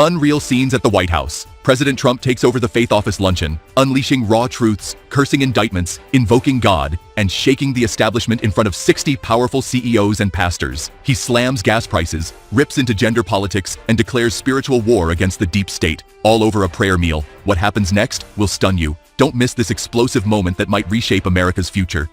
Unreal scenes at the White House. President Trump takes over the faith office luncheon, unleashing raw truths, cursing indictments, invoking God, and shaking the establishment in front of 60 powerful CEOs and pastors. He slams gas prices, rips into gender politics, and declares spiritual war against the deep state, all over a prayer meal. What happens next will stun you. Don't miss this explosive moment that might reshape America's future.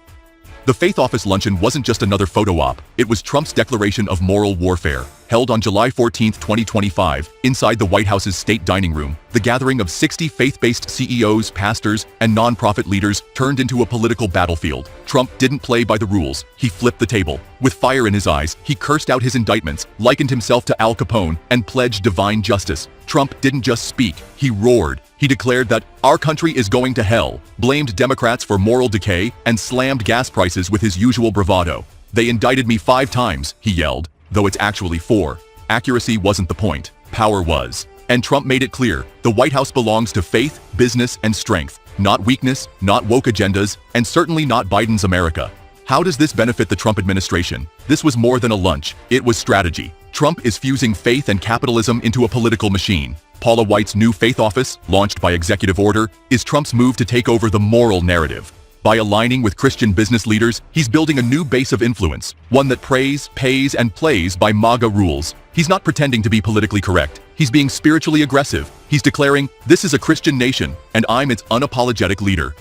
The faith office luncheon wasn't just another photo op, it was Trump's declaration of moral warfare. Held on July 14, 2025, inside the White House's state dining room, the gathering of 60 faith-based CEOs, pastors, and nonprofit leaders turned into a political battlefield. Trump didn't play by the rules, he flipped the table. With fire in his eyes, he cursed out his indictments, likened himself to Al Capone, and pledged divine justice. Trump didn't just speak, he roared. He declared that our country is going to hell, blamed Democrats for moral decay, and slammed gas prices with his usual bravado. "They indicted me 5 times, he yelled, though it's actually 4. Accuracy wasn't the point, power was. And Trump made it clear, the White House belongs to faith, business, and strength, not weakness, not woke agendas, and certainly not Biden's America. How does this benefit the Trump administration? This was more than a lunch, it was strategy. Trump is fusing faith and capitalism into a political machine. Paula White's new faith office, launched by executive order, is Trump's move to take over the moral narrative. By aligning with Christian business leaders, he's building a new base of influence, one that prays, pays, and plays by MAGA rules. He's not pretending to be politically correct. He's being spiritually aggressive. He's declaring, "This is a Christian nation, and I'm its unapologetic leader."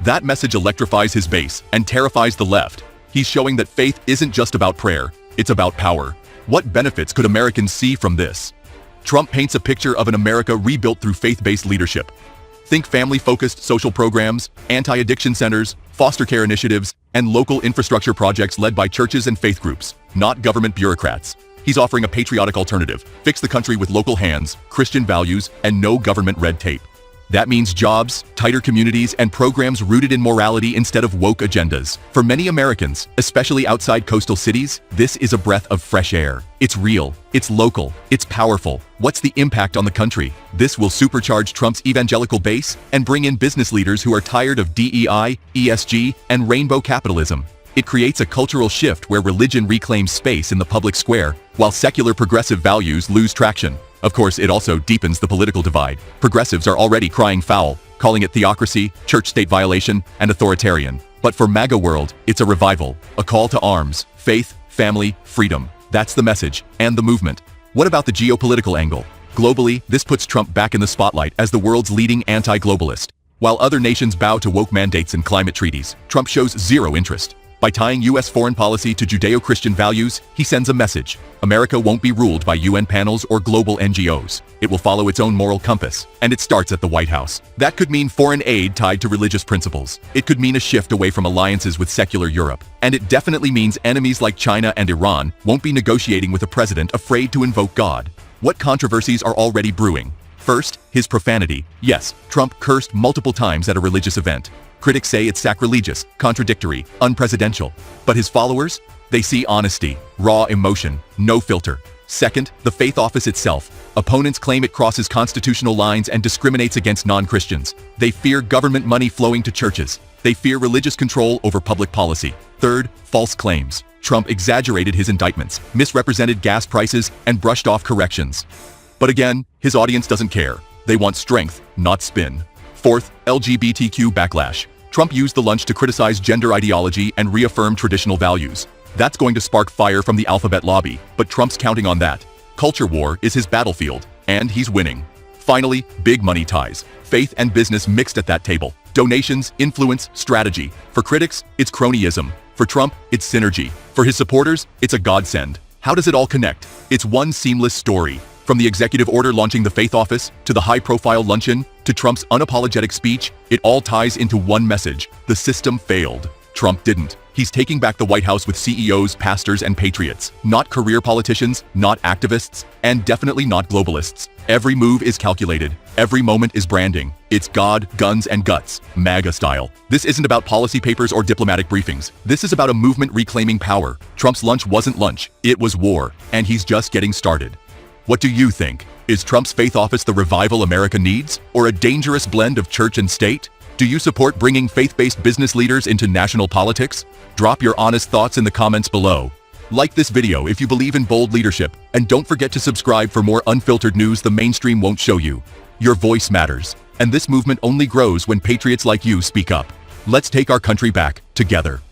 That message electrifies his base and terrifies the left. He's showing that faith isn't just about prayer, it's about power. What benefits could Americans see from this? Trump paints a picture of an America rebuilt through faith-based leadership. Think family-focused social programs, anti-addiction centers, foster care initiatives, and local infrastructure projects led by churches and faith groups, not government bureaucrats. He's offering a patriotic alternative. Fix the country with local hands, Christian values, and no government red tape. That means jobs, tighter communities, and programs rooted in morality instead of woke agendas. For many Americans, especially outside coastal cities, this is a breath of fresh air. It's real, it's local, it's powerful. What's the impact on the country? This will supercharge Trump's evangelical base and bring in business leaders who are tired of DEI, ESG, and rainbow capitalism. It creates a cultural shift where religion reclaims space in the public square, while secular progressive values lose traction. Of course, it also deepens the political divide. Progressives are already crying foul, calling it theocracy, church-state violation, and authoritarian. But for MAGA world, it's a revival, a call to arms, faith, family, freedom. That's the message, and the movement. What about the geopolitical angle? Globally, this puts Trump back in the spotlight as the world's leading anti-globalist. While other nations bow to woke mandates and climate treaties, Trump shows zero interest. By tying U.S. foreign policy to Judeo-Christian values, he sends a message. America won't be ruled by UN panels or global NGOs. It will follow its own moral compass, and it starts at the White House. That could mean foreign aid tied to religious principles. It could mean a shift away from alliances with secular Europe. And it definitely means enemies like China and Iran won't be negotiating with a president afraid to invoke God. What controversies are already brewing? First, his profanity. Yes, Trump cursed multiple times at a religious event. Critics say it's sacrilegious, contradictory, unpresidential. But his followers? They see honesty, raw emotion, no filter. Second, the faith office itself. Opponents claim it crosses constitutional lines and discriminates against non-Christians. They fear government money flowing to churches. They fear religious control over public policy. Third, false claims. Trump exaggerated his indictments, misrepresented gas prices, and brushed off corrections. But again, his audience doesn't care. They want strength, not spin. Fourth, LGBTQ backlash. Trump used the lunch to criticize gender ideology and reaffirm traditional values. That's going to spark fire from the alphabet lobby, but Trump's counting on that. Culture war is his battlefield, and he's winning. Finally, big money ties. Faith and business mixed at that table. Donations, influence, strategy. For critics, it's cronyism. For Trump, it's synergy. For his supporters, it's a godsend. How does it all connect? It's one seamless story. From the executive order launching the faith office, to the high-profile luncheon, to Trump's unapologetic speech, it all ties into one message. The system failed. Trump didn't. He's taking back the White House with CEOs, pastors, and patriots. Not career politicians, not activists, and definitely not globalists. Every move is calculated. Every moment is branding. It's God, guns, and guts, MAGA style. This isn't about policy papers or diplomatic briefings. This is about a movement reclaiming power. Trump's lunch wasn't lunch. It was war. And he's just getting started. What do you think? Is Trump's faith office the revival America needs, or a dangerous blend of church and state? Do you support bringing faith-based business leaders into national politics? Drop your honest thoughts in the comments below. Like this video if you believe in bold leadership, and don't forget to subscribe for more unfiltered news the mainstream won't show you. Your voice matters, and this movement only grows when patriots like you speak up. Let's take our country back, together.